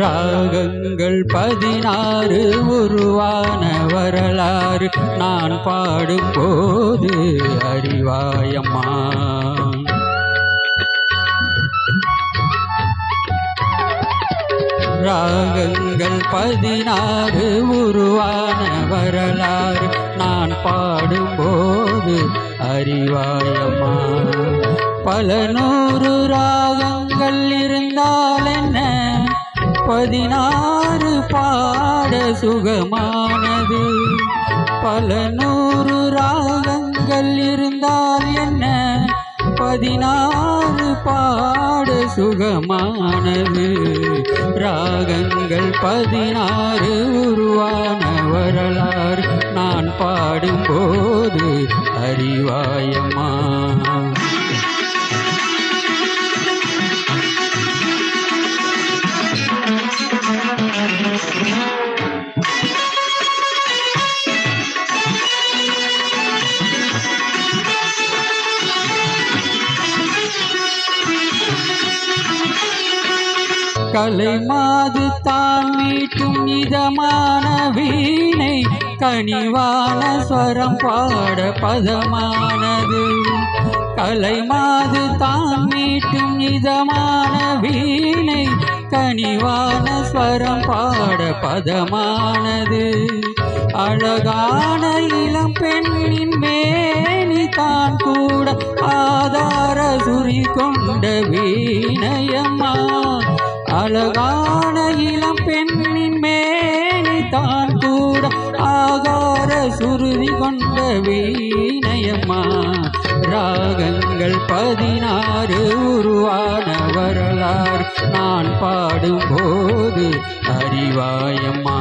ராகங்கள் 16 உருவான வரலாறு நான் பாடும்போது அறிவாயம்மா. ராகங்கள் 16 உருவான வரலாறு நான் பாடும்போது அறிவாயம்மா. பல நூறு ராகங்கள் இருந்தால் என்ன, 16 பாட சுகமானது. பல நூறு ராகங்கள் இருந்தால் என்ன, 16 பாட சுகமானது. ராகங்கள் 16 உருவான வரலாறு நான் பாடும்போது அறிவாயம்மா. கலைமாது தான் மீட்டும் இதமான வீணை, கனிவான ஸ்வரம் பாட பதமானது. கலைமாது தான் மீட்டும் இதமான வீணை, கனிவான ஸ்வரம் பாட பதமானது. அழகான இளம் பெண்ணின் மேனி தான் கூட ஆதார சுரி கொண்ட வீணையம்மா. அழகான இளம் பெண்ணின் மேனி தான் கூட ஆகார சுருதி கொண்ட வீணையம்மா. ராகங்கள் 16 உருவான வரலாறு நான் பாடும்போது அறிவாயம்மா.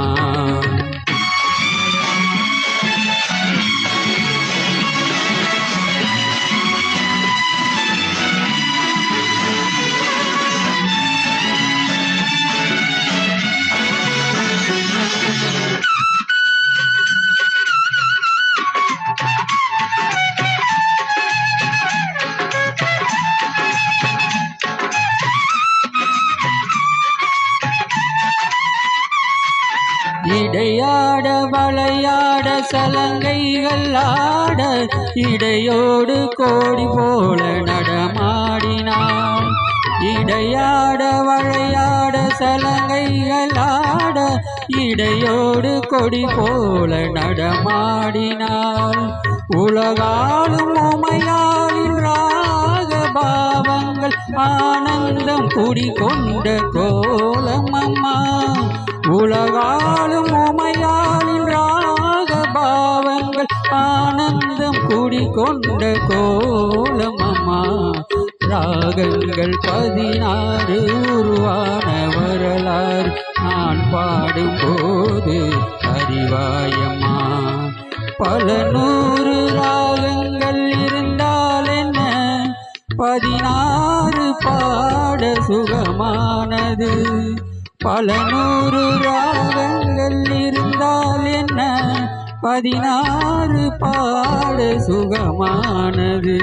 இடையாட வளையாட சலங்கைகள் ஆட, இடையோடு கோடி போல நடமாடினான். இடையாட வளையாட சலங்கைகள் ஆட, இடையோடு கொடி போல நடமாடினான். உலகாலும் உமையாளின் ராக பாவங்கள் ஆனந்தம் குடிகொண்ட கோலமம்மா. உலகாலும் உமையாளின் ராக பாவங்கள் ஆனந்தம் குடிகொண்ட கோலமம்மா. ராகங்கள் 16 உருவான வரலாறு நான் பாடும்போது அறிவாயம்மா. பல நூறு ராகங்கள் இருந்தால் என்ன, 16 பாட சுகமானது. பல நூறு ராகங்கள் இருந்தால் என்ன, 16 பாட சுகமானது.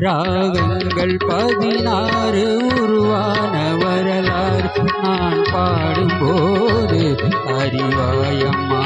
ராகங்கள் 16 உருவான வரலாறு நான் பாடும்போது அறிவாயம்மா.